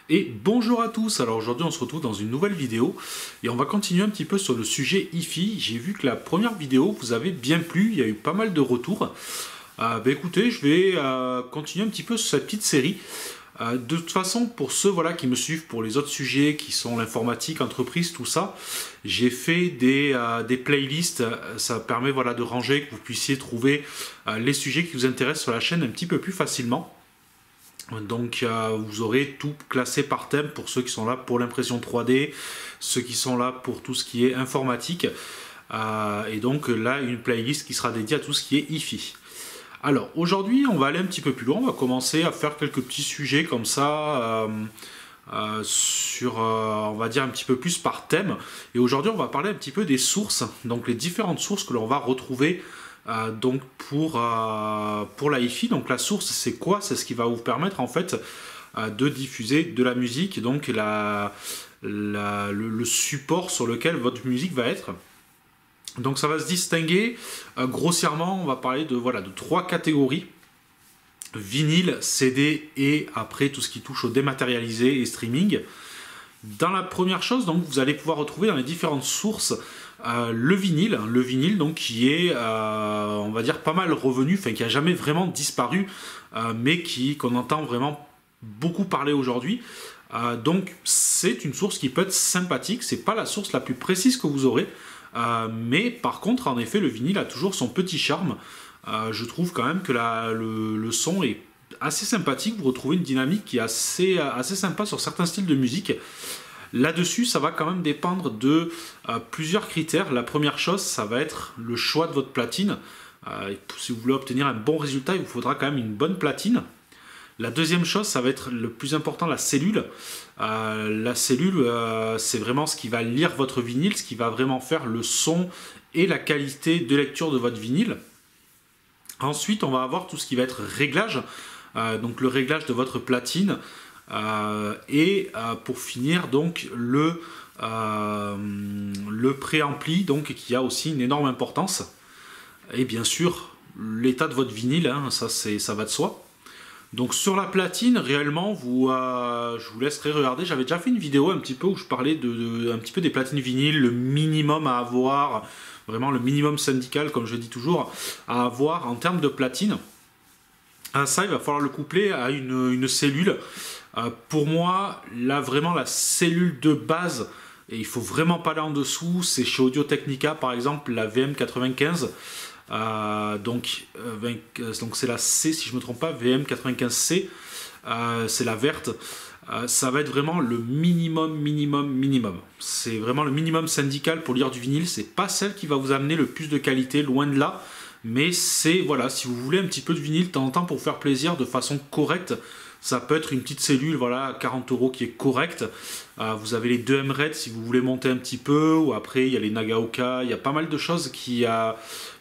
Et bonjour à tous, alors aujourd'hui on se retrouve dans une nouvelle vidéo et on va continuer un petit peu sur le sujet hi-fi. J'ai vu que la première vidéo vous avait bien plu, il y a eu pas mal de retours. Écoutez, je vais continuer un petit peu sur cette petite série. De toute façon, pour ceux voilà, qui me suivent pour les autres sujets qui sont l'informatique, entreprise, tout ça, j'ai fait des playlists. Ça permet voilà, de ranger, que vous puissiez trouver les sujets qui vous intéressent sur la chaîne un petit peu plus facilement. Donc vous aurez tout classé par thème pour ceux qui sont là pour l'impression 3D, ceux qui sont là pour tout ce qui est informatique. Et donc là, une playlist qui sera dédiée à tout ce qui est hi-fi. Alors aujourd'hui, on va aller un petit peu plus loin. On va commencer à faire quelques petits sujets comme ça, sur, on va dire, un petit peu plus par thème. Et aujourd'hui, on va parler un petit peu des sources, donc les différentes sources que l'on va retrouver donc pour la hi-fi. Donc la source, c'est quoi? C'est ce qui va vous permettre en fait de diffuser de la musique, donc le support sur lequel votre musique va être. Donc ça va se distinguer grossièrement, on va parler de, voilà, de trois catégories: vinyle, CD et après tout ce qui touche au dématérialisé et streaming. Dans la première chose, donc, vous allez pouvoir retrouver dans les différentes sources le vinyle donc, qui est, on va dire, pas mal revenu, enfin qui n'a jamais vraiment disparu, mais qu'on entend vraiment beaucoup parler aujourd'hui. Donc c'est une source qui peut être sympathique, c'est pas la source la plus précise que vous aurez, mais par contre, en effet, le vinyle a toujours son petit charme. Je trouve quand même que le son est assez sympathique, vous retrouvez une dynamique qui est assez sympa sur certains styles de musique. Là-dessus, ça va quand même dépendre de plusieurs critères. La première chose, ça va être le choix de votre platine. Si vous voulez obtenir un bon résultat, il vous faudra quand même une bonne platine. La deuxième chose, ça va être le plus important, la cellule. La cellule, c'est vraiment ce qui va lire votre vinyle, ce qui va vraiment faire le son et la qualité de lecture de votre vinyle. Ensuite, on va avoir tout ce qui va être réglage, donc le réglage de votre platine. Et pour finir, donc le préampli, donc qui a aussi une énorme importance. Et bien sûr, l'état de votre vinyle, hein, ça va de soi. Donc sur la platine, réellement, je vous laisserai regarder. J'avais déjà fait une vidéo un petit peu où je parlais un petit peu des platines vinyles, le minimum à avoir, vraiment le minimum syndical, comme je dis toujours, à avoir en termes de platine. Ça, il va falloir le coupler à une cellule. Pour moi, là, vraiment, la cellule de base, et il faut vraiment pas aller en dessous, c'est chez Audio-Technica, par exemple, la VM95. Donc c'est la C, si je ne me trompe pas, VM95C, c'est la verte. Ça va être vraiment le minimum. C'est vraiment le minimum syndical pour lire du vinyle. C'est pas celle qui va vous amener le plus de qualité, loin de là. Mais c'est, voilà, si vous voulez un petit peu de vinyle de temps en temps pour vous faire plaisir de façon correcte, ça peut être une petite cellule, voilà, à 40 € qui est correcte. Vous avez les 2 M-Red si vous voulez monter un petit peu, ou après il y a les Nagaoka, il y a pas mal de choses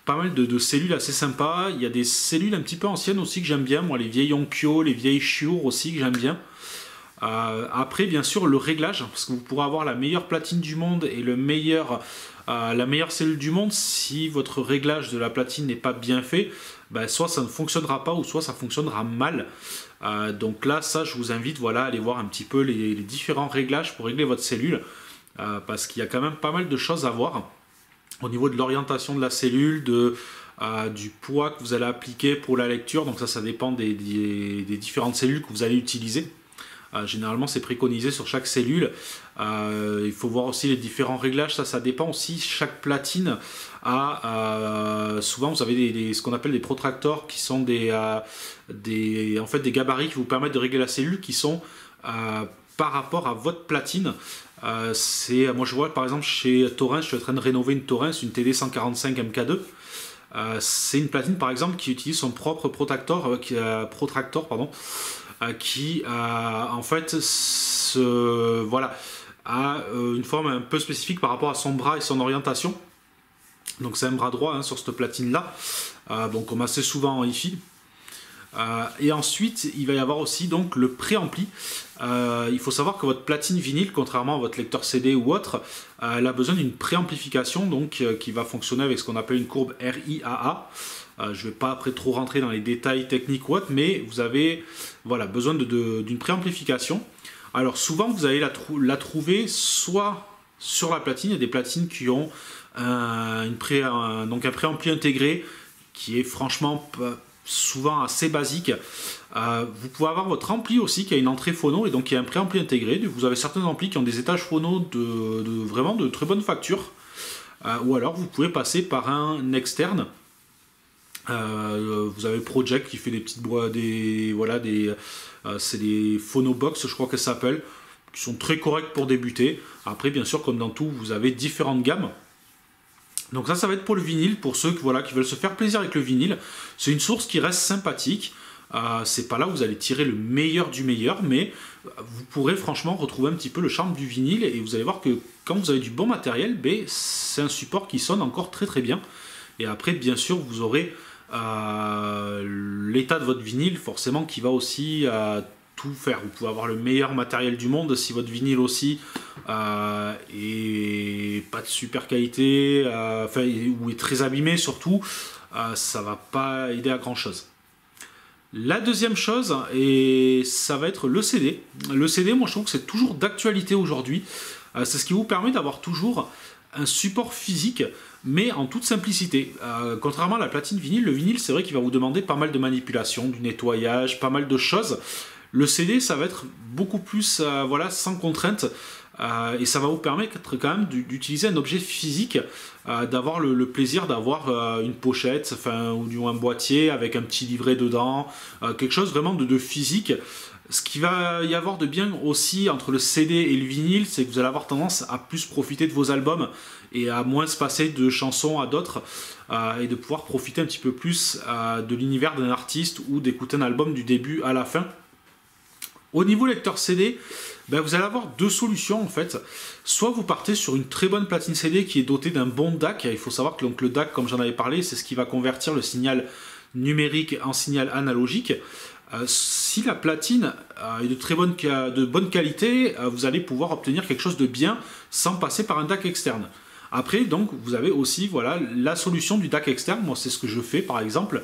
pas mal de cellules assez sympas. Il y a des cellules un petit peu anciennes aussi que j'aime bien, moi, les vieilles Onkyo, les vieilles Shure aussi que j'aime bien. Après, bien sûr, le réglage, parce que vous pourrez avoir la meilleure platine du monde et la meilleure cellule du monde. Si votre réglage de la platine n'est pas bien fait, ben, soit ça ne fonctionnera pas, ou soit ça fonctionnera mal. Donc là, ça, je vous invite, voilà, à aller voir un petit peu les différents réglages pour régler votre cellule, parce qu'il y a quand même pas mal de choses à voir au niveau de l'orientation de la cellule, du poids que vous allez appliquer pour la lecture. Donc ça dépend des différentes cellules que vous allez utiliser. Généralement, c'est préconisé sur chaque cellule. Il faut voir aussi les différents réglages. Ça dépend aussi. Chaque platine a souvent, vous avez ce qu'on appelle des protracteurs, qui sont en fait, des gabarits qui vous permettent de régler la cellule, qui sont par rapport à votre platine. Moi, je vois par exemple chez Torrens, je suis en train de rénover une Torrens, une TD 145 MK2. C'est une platine par exemple qui utilise son propre protracteur, qui en fait voilà, a une forme un peu spécifique par rapport à son bras et son orientation. Donc c'est un bras droit, hein, sur cette platine là, donc comme assez souvent en hi-fi. Et ensuite, il va y avoir aussi donc le préampli. Il faut savoir que votre platine vinyle, contrairement à votre lecteur CD ou autre, elle a besoin d'une préamplification, donc qui va fonctionner avec ce qu'on appelle une courbe RIAA. Je ne vais pas après trop rentrer dans les détails techniques ou autres, mais vous avez, voilà, besoin d'une préamplification. Alors souvent vous allez la trouver soit sur la platine, il y a des platines qui ont un préampli intégré qui est franchement souvent assez basique. Vous pouvez avoir votre ampli aussi qui a une entrée phono et donc qui a un préampli intégré. Vous avez certains amplis qui ont des étages phono vraiment de très bonne facture. Ou alors vous pouvez passer par un externe. Vous avez Project qui fait des petites c'est des Phonobox, je crois qu'elles s'appellent, qui sont très correctes pour débuter. Après, bien sûr, comme dans tout, vous avez différentes gammes. Donc ça va être pour le vinyle, pour ceux qui veulent se faire plaisir avec le vinyle. C'est une source qui reste sympathique. C'est pas là où vous allez tirer le meilleur du meilleur, mais vous pourrez franchement retrouver un petit peu le charme du vinyle et vous allez voir que quand vous avez du bon matériel, c'est un support qui sonne encore très très bien. Et après, bien sûr, vous aurez l'état de votre vinyle forcément qui va aussi tout faire. Vous pouvez avoir le meilleur matériel du monde si votre vinyle aussi est pas de super qualité, ou est très abîmé surtout, ça va pas aider à grand chose. La deuxième chose, et ça va être le CD. Le CD, moi je trouve que c'est toujours d'actualité aujourd'hui. C'est ce qui vous permet d'avoir toujours un support physique, mais en toute simplicité. Contrairement à la platine vinyle, le vinyle, c'est vrai qu'il va vous demander pas mal de manipulation, du nettoyage, pas mal de choses. Le CD, ça va être beaucoup plus sans contrainte. Et ça va vous permettre quand même d'utiliser un objet physique, d'avoir le plaisir d'avoir une pochette, ou du moins un boîtier avec un petit livret dedans, quelque chose vraiment de physique. Ce qui va y avoir de bien aussi entre le CD et le vinyle, c'est que vous allez avoir tendance à plus profiter de vos albums et à moins se passer de chansons à d'autres, et de pouvoir profiter un petit peu plus de l'univers d'un artiste ou d'écouter un album du début à la fin. Au niveau lecteur CD, vous allez avoir deux solutions en fait. Soit vous partez sur une très bonne platine CD qui est dotée d'un bon DAC. Il faut savoir que le DAC, comme j'en avais parlé, c'est ce qui va convertir le signal numérique en signal analogique. Si la platine est de bonne qualité, vous allez pouvoir obtenir quelque chose de bien sans passer par un DAC externe. Après, donc, vous avez aussi la solution du DAC externe. Moi, c'est ce que je fais par exemple.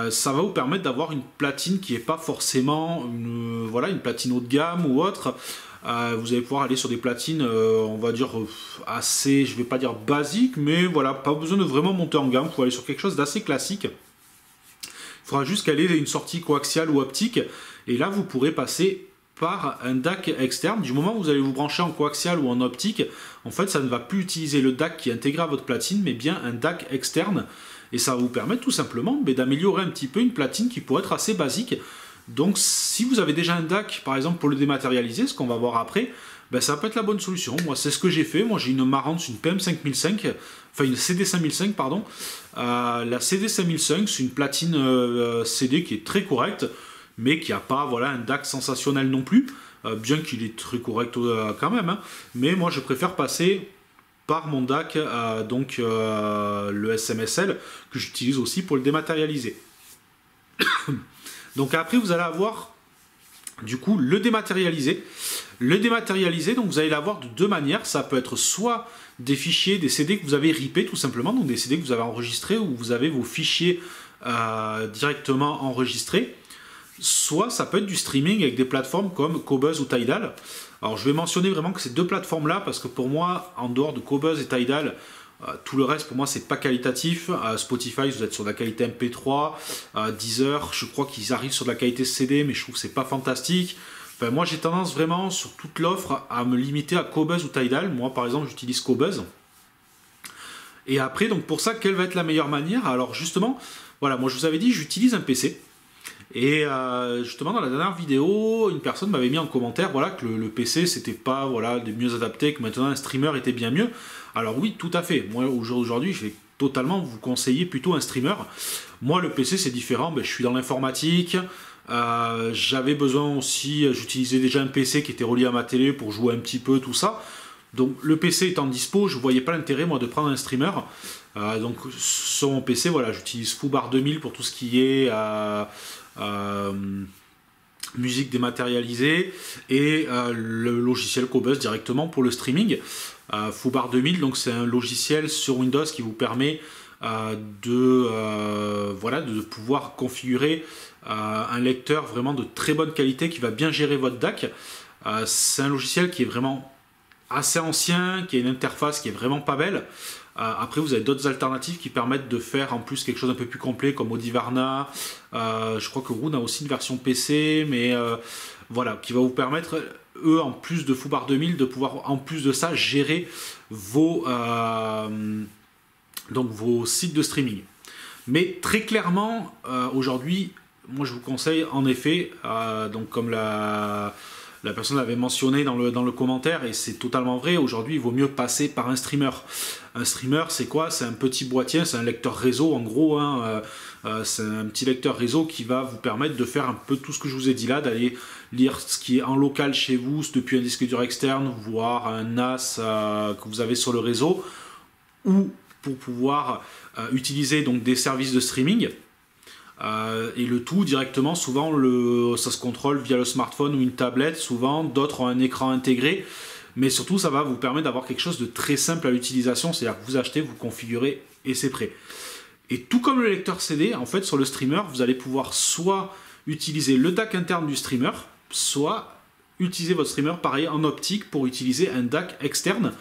Ça va vous permettre d'avoir une platine qui n'est pas forcément une platine haut de gamme ou autre. Vous allez pouvoir aller sur des platines, on va dire assez, je ne vais pas dire basique, mais voilà, pas besoin de vraiment monter en gamme. Vous pouvez aller sur quelque chose d'assez classique. Il faudra juste qu'elle ait une sortie coaxiale ou optique, et là vous pourrez passer par un DAC externe. Du moment où vous allez vous brancher en coaxial ou en optique, en fait ça ne va plus utiliser le DAC qui est intégré à votre platine, mais bien un DAC externe. Et ça va vous permettre tout simplement d'améliorer un petit peu une platine qui pourrait être assez basique. Donc si vous avez déjà un DAC, par exemple pour le dématérialiser, ce qu'on va voir après, ça peut être la bonne solution. Moi c'est ce que j'ai fait. Moi j'ai une Marantz, une PM5005, enfin une CD5005 pardon. La CD5005 c'est une platine CD qui est très correcte, mais qui n'a pas un DAC sensationnel non plus, bien qu'il est très correct quand même. Hein. Mais moi je préfère passer par mon DAC, le SMSL, que j'utilise aussi pour le dématérialiser. Donc après vous allez avoir du coup le dématérialisé. Le dématérialisé, donc vous allez l'avoir de deux manières. Ça peut être soit des fichiers, des CD que vous avez ripés tout simplement, donc des CD que vous avez enregistrés où vous avez vos fichiers directement enregistrés. Soit ça peut être du streaming avec des plateformes comme Qobuz ou Tidal. Alors je vais mentionner vraiment que ces deux plateformes là parce que pour moi, en dehors de Qobuz et Tidal, tout le reste pour moi c'est pas qualitatif. Spotify vous êtes sur de la qualité MP3, Deezer je crois qu'ils arrivent sur de la qualité CD mais je trouve que c'est pas fantastique. Enfin, moi j'ai tendance vraiment sur toute l'offre à me limiter à Qobuz ou Tidal. Moi par exemple j'utilise Qobuz. Et après donc pour ça quelle va être la meilleure manière? Alors justement voilà, moi je vous avais dit j'utilise un PC. Et justement dans la dernière vidéo, une personne m'avait mis en commentaire que le PC c'était pas des mieux adapté, que maintenant un streamer était bien mieux. Alors oui, tout à fait. Moi aujourd'hui, je vais totalement vous conseiller plutôt un streamer. Moi le PC c'est différent, je suis dans l'informatique. J'avais besoin aussi, j'utilisais déjà un PC qui était relié à ma télé pour jouer un petit peu tout ça. Donc le PC étant dispo, je voyais pas l'intérêt moi de prendre un streamer. Donc sur mon PC, j'utilise Foobar 2000 pour tout ce qui est musique dématérialisée et le logiciel Qobuz directement pour le streaming. Foobar 2000, donc c'est un logiciel sur Windows qui vous permet de pouvoir configurer un lecteur vraiment de très bonne qualité qui va bien gérer votre DAC. C'est un logiciel qui est vraiment assez ancien, qui a une interface qui est vraiment pas belle. Après, vous avez d'autres alternatives qui permettent de faire en plus quelque chose un peu plus complet comme Audivarna. Je crois que Roon a aussi une version PC, mais voilà, qui va vous permettre, eux, en plus de Foobar 2000, de pouvoir en plus de ça gérer donc vos sites de streaming. Mais très clairement, aujourd'hui, moi je vous conseille en effet, donc comme la personne l'avait mentionné dans le commentaire, et c'est totalement vrai, aujourd'hui il vaut mieux passer par un streamer. Un streamer, c'est quoi? C'est un petit boîtier, c'est un lecteur réseau en gros, hein, c'est un petit lecteur réseau qui va vous permettre de faire un peu tout ce que je vous ai dit là, d'aller lire ce qui est en local chez vous, depuis un disque dur externe, voire un NAS que vous avez sur le réseau, ou pour pouvoir utiliser donc des services de streaming. Et le tout directement, souvent ça se contrôle via le smartphone ou une tablette, souvent d'autres ont un écran intégré, mais surtout ça va vous permettre d'avoir quelque chose de très simple à l'utilisation, c'est-à-dire que vous achetez, vous configurez et c'est prêt. Et tout comme le lecteur CD, en fait sur le streamer, vous allez pouvoir soit utiliser le DAC interne du streamer, soit utiliser votre streamer pareil en optique pour utiliser un DAC externe.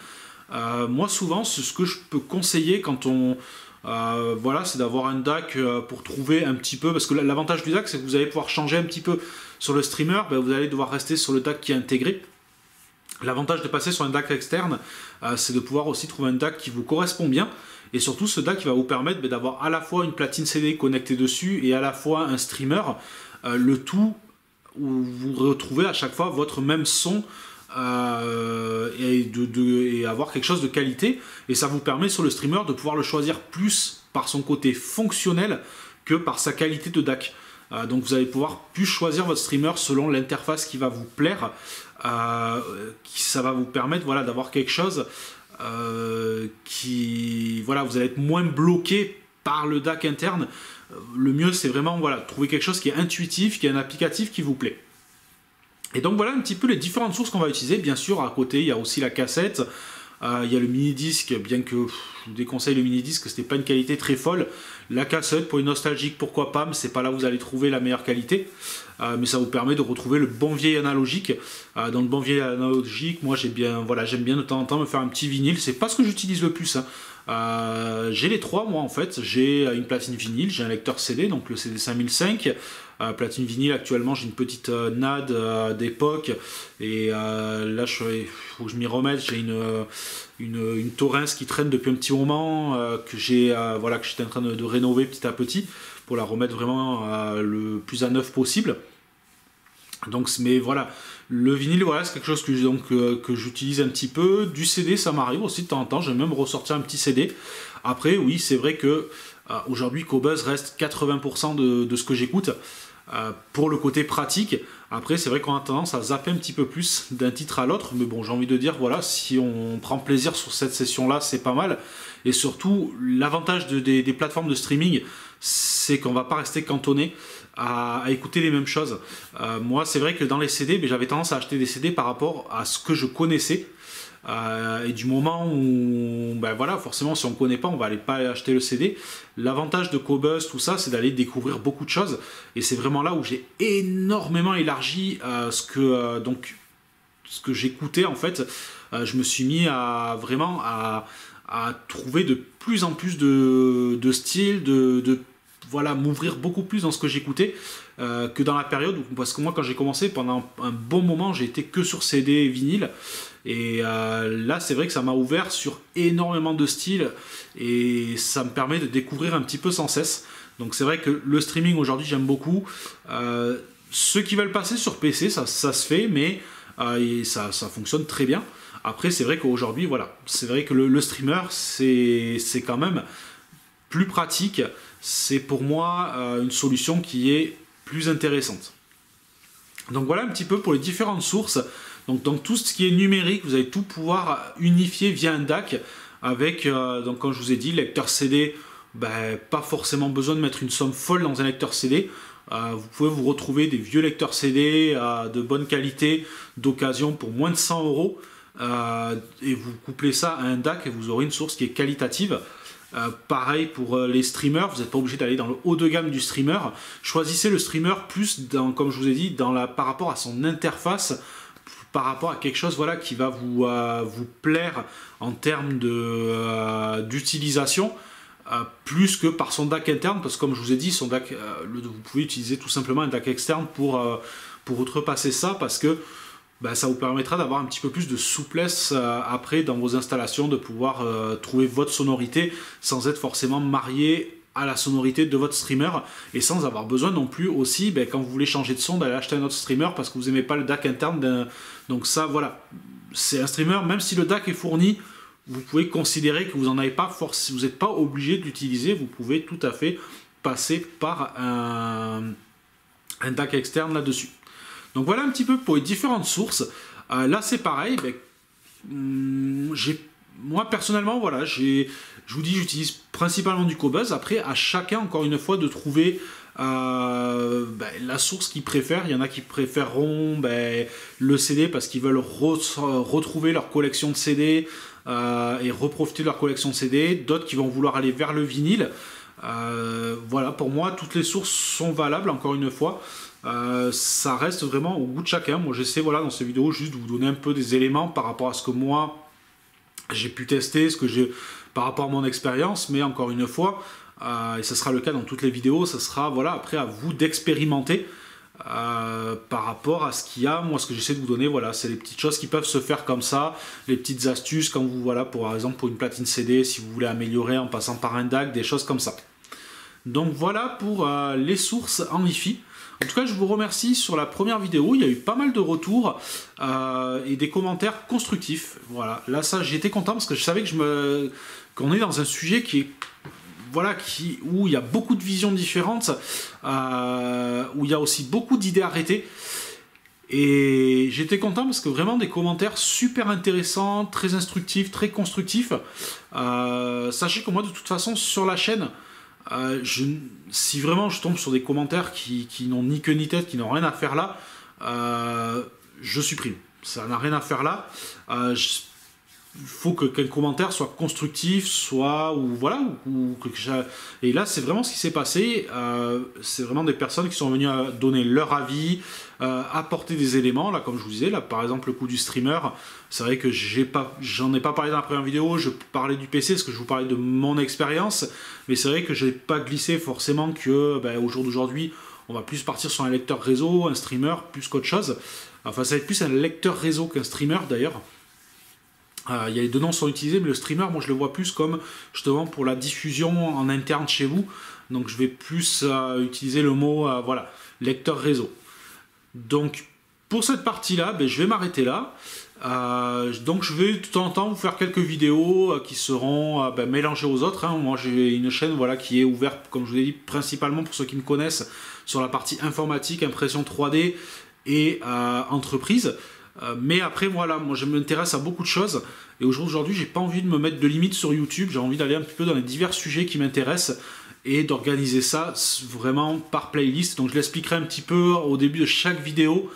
Moi souvent, c'est ce que je peux conseiller quand on... voilà, c'est d'avoir un DAC pour trouver un petit peu, parce que l'avantage du DAC c'est que vous allez pouvoir changer un petit peu sur le streamer, vous allez devoir rester sur le DAC qui est intégré. L'avantage de passer sur un DAC externe, c'est de pouvoir aussi trouver un DAC qui vous correspond bien, et surtout ce DAC qui va vous permettre d'avoir à la fois une platine CD connectée dessus et à la fois un streamer, le tout où vous retrouvez à chaque fois votre même son et avoir quelque chose de qualité, et ça vous permet sur le streamer de pouvoir le choisir plus par son côté fonctionnel que par sa qualité de DAC. Donc vous allez pouvoir plus choisir votre streamer selon l'interface qui va vous plaire, ça va vous permettre voilà, d'avoir quelque chose qui voilà, vous allez être moins bloqué par le DAC interne. Le mieux c'est vraiment voilà, trouver quelque chose qui est intuitif, qui est un applicatif qui vous plaît. Et donc voilà un petit peu les différentes sources qu'on va utiliser. Bien sûr, à côté, il y a aussi la cassette, il y a le mini-disque, bien que je vous déconseille le mini-disque, c'était pas une qualité très folle. La cassette, pour une nostalgique, pourquoi pas, mais c'est pas là où vous allez trouver la meilleure qualité. Mais ça vous permet de retrouver le bon vieil analogique. Dans le bon vieil analogique, moi j'aime bien de temps en temps me faire un petit vinyle. C'est pas ce que j'utilise le plus, hein. J'ai les trois moi en fait, j'ai une platine vinyle, j'ai un lecteur CD, donc le CD 5005, platine vinyle actuellement j'ai une petite NAD d'époque, et là il faut que je m'y remette, j'ai une Torrens qui traîne depuis un petit moment, que j'étais en train de rénover petit à petit pour la remettre vraiment le plus à neuf possible. Donc, mais voilà, le vinyle, voilà, c'est quelque chose que j'utilise un petit peu. Du CD, ça m'arrive aussi de temps en temps. J'aime même ressortir un petit CD. Après, oui, c'est vrai que aujourd'hui, Qobuz reste 80% de ce que j'écoute pour le côté pratique. Après, c'est vrai qu'on a tendance à zapper un petit peu plus d'un titre à l'autre. Mais bon, j'ai envie de dire, voilà, si on prend plaisir sur cette session-là, c'est pas mal. Et surtout, l'avantage des plateformes de streaming, c'est qu'on va pas rester cantonné à écouter les mêmes choses. Moi, c'est vrai que dans les CD, j'avais tendance à acheter des CD par rapport à ce que je connaissais. Et du moment où, voilà, forcément, si on ne connaît pas, on va pas aller acheter le CD. L'avantage de Qobuz, tout ça, c'est d'aller découvrir beaucoup de choses. Et c'est vraiment là où j'ai énormément élargi ce que j'écoutais, en fait. Je me suis mis à vraiment à trouver de plus en plus de styles, voilà, m'ouvrir beaucoup plus dans ce que j'écoutais que dans la période parce que moi quand j'ai commencé pendant un bon moment j'ai été que sur CD et vinyle, et là c'est vrai que ça m'a ouvert sur énormément de styles et ça me permet de découvrir un petit peu sans cesse. Donc c'est vrai que le streaming aujourd'hui j'aime beaucoup. Ceux qui veulent passer sur PC ça se fait, mais ça fonctionne très bien. Après c'est vrai qu'aujourd'hui voilà, c'est vrai que le streamer c'est quand même plus pratique. C'est pour moi une solution qui est plus intéressante. Donc voilà un petit peu pour les différentes sources. Donc dans tout ce qui est numérique, vous allez tout pouvoir unifier via un DAC avec, donc comme je vous ai dit, lecteur CD, pas forcément besoin de mettre une somme folle dans un lecteur CD. Vous pouvez vous retrouver des vieux lecteurs CD de bonne qualité, d'occasion pour moins de 100 €. Et vous couplez ça à un DAC et vous aurez une source qui est qualitative. Pareil pour les streamers, vous n'êtes pas obligé d'aller dans le haut de gamme du streamer. Choisissez le streamer plus, comme je vous ai dit, par rapport à son interface, par rapport à quelque chose voilà, qui va vous plaire en termes d'utilisation, plus que par son DAC interne, parce que comme je vous ai dit, son DAC, vous pouvez utiliser tout simplement un DAC externe pour outrepasser ça, parce que ça vous permettra d'avoir un petit peu plus de souplesse après dans vos installations, de pouvoir trouver votre sonorité sans être forcément marié à la sonorité de votre streamer, et sans avoir besoin non plus aussi, quand vous voulez changer de son, d'aller acheter un autre streamer parce que vous n'aimez pas le DAC interne. Donc ça, voilà, c'est un streamer, même si le DAC est fourni, vous pouvez considérer que vous n'en avez pas vous n'êtes pas obligé d'utiliser, vous pouvez tout à fait passer par un DAC externe là-dessus. Donc voilà un petit peu pour les différentes sources. Là c'est pareil, moi personnellement, voilà, je vous dis, j'utilise principalement du Qobuz. Après, à chacun, encore une fois, de trouver la source qu'ils préfèrent. Il y en a qui préféreront le CD parce qu'ils veulent retrouver leur collection de CD et reprofiter de leur collection de CD. D'autres qui vont vouloir aller vers le vinyle. Voilà, pour moi, toutes les sources sont valables, encore une fois. Ça reste vraiment au goût de chacun. Moi, j'essaie, voilà, dans ces vidéos, juste de vous donner un peu des éléments par rapport à ce que moi j'ai pu tester, ce que j'ai par rapport à mon expérience, mais encore une fois, et ce sera le cas dans toutes les vidéos, ce sera voilà, après à vous d'expérimenter par rapport à ce qu'il y a. Moi, ce que j'essaie de vous donner, voilà, c'est les petites choses qui peuvent se faire comme ça, les petites astuces quand vous, voilà, par exemple pour une platine CD, si vous voulez améliorer en passant par un DAC, des choses comme ça. Donc voilà pour les sources en hi-fi. En tout cas, je vous remercie sur la première vidéo. Il y a eu pas mal de retours et des commentaires constructifs. Voilà, là, ça, j'étais content parce que je savais que qu'on est dans un sujet qui est, voilà, où il y a beaucoup de visions différentes, où il y a aussi beaucoup d'idées arrêtées. Et j'étais content parce que vraiment des commentaires super intéressants, très instructifs, très constructifs. Sachez que moi, de toute façon, sur la chaîne, si vraiment je tombe sur des commentaires qui n'ont ni queue ni tête, qui n'ont rien à faire là, je supprime. Ça n'a rien à faire là. Il faut qu'un commentaire soit constructif, et là c'est vraiment ce qui s'est passé. C'est vraiment des personnes qui sont venues à donner leur avis, apporter des éléments. Là, comme je vous disais, là par exemple le coup du streamer, c'est vrai que j'en ai pas parlé dans la première vidéo. Je parlais du PC parce que je vous parlais de mon expérience, mais c'est vrai que je n'ai pas glissé forcément que au jour d'aujourd'hui on va plus partir sur un lecteur réseau, un streamer plus qu'autre chose. Enfin, ça va être plus un lecteur réseau qu'un streamer d'ailleurs. Il y a les deux noms sont utilisés, mais le streamer, moi je le vois plus comme justement pour la diffusion en interne chez vous. Donc je vais plus utiliser le mot voilà, lecteur réseau. Donc pour cette partie-là, je vais m'arrêter là. Donc je vais de temps en temps vous faire quelques vidéos qui seront mélangées aux autres. Moi j'ai une chaîne voilà, qui est ouverte, comme je vous ai dit, principalement pour ceux qui me connaissent, sur la partie informatique, impression 3D et entreprise. Mais après voilà, moi je m'intéresse à beaucoup de choses et aujourd'hui j'ai pas envie de me mettre de limites sur YouTube, j'ai envie d'aller un petit peu dans les divers sujets qui m'intéressent et d'organiser ça vraiment par playlist. Donc je l'expliquerai un petit peu au début de chaque vidéo.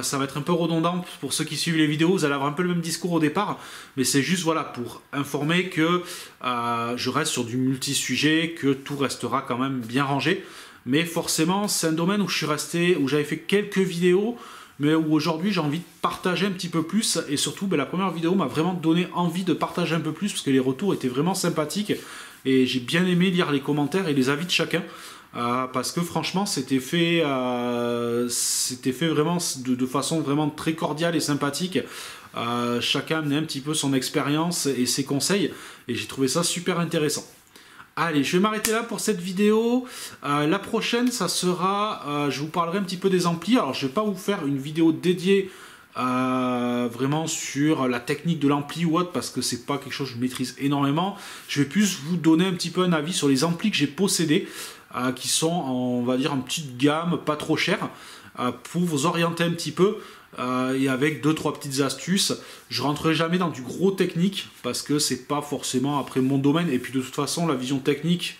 Ça va être un peu redondant pour ceux qui suivent les vidéos, vous allez avoir un peu le même discours au départ, mais c'est juste voilà, pour informer que je reste sur du multi-sujet, que tout restera quand même bien rangé. Mais forcément c'est un domaine où je suis resté, où j'avais fait quelques vidéos, mais où aujourd'hui j'ai envie de partager un petit peu plus, et surtout la première vidéo m'a vraiment donné envie de partager un peu plus, parce que les retours étaient vraiment sympathiques, et j'ai bien aimé lire les commentaires et les avis de chacun, parce que franchement c'était fait vraiment de façon vraiment très cordiale et sympathique. Chacun amenait un petit peu son expérience et ses conseils, et j'ai trouvé ça super intéressant. Allez, je vais m'arrêter là pour cette vidéo. La prochaine, ça sera... je vous parlerai un petit peu des amplis. Alors, je ne vais pas vous faire une vidéo dédiée vraiment sur la technique de l'ampli ou autre, parce que c'est pas quelque chose que je maîtrise énormément. Je vais plus vous donner un petit peu un avis sur les amplis que j'ai possédés, qui sont, on va dire, en petite gamme, pas trop chers, pour vous orienter un petit peu. Et avec 2-3 petites astuces. Je rentrerai jamais dans du gros technique parce que c'est pas forcément après mon domaine, et puis de toute façon la vision technique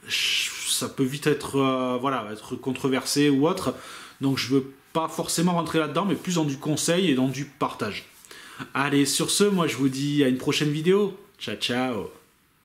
ça peut vite être voilà, être controversé ou autre, donc je veux pas forcément rentrer là-dedans, mais plus dans du conseil et dans du partage. Allez, sur ce, moi je vous dis à une prochaine vidéo. Ciao ciao.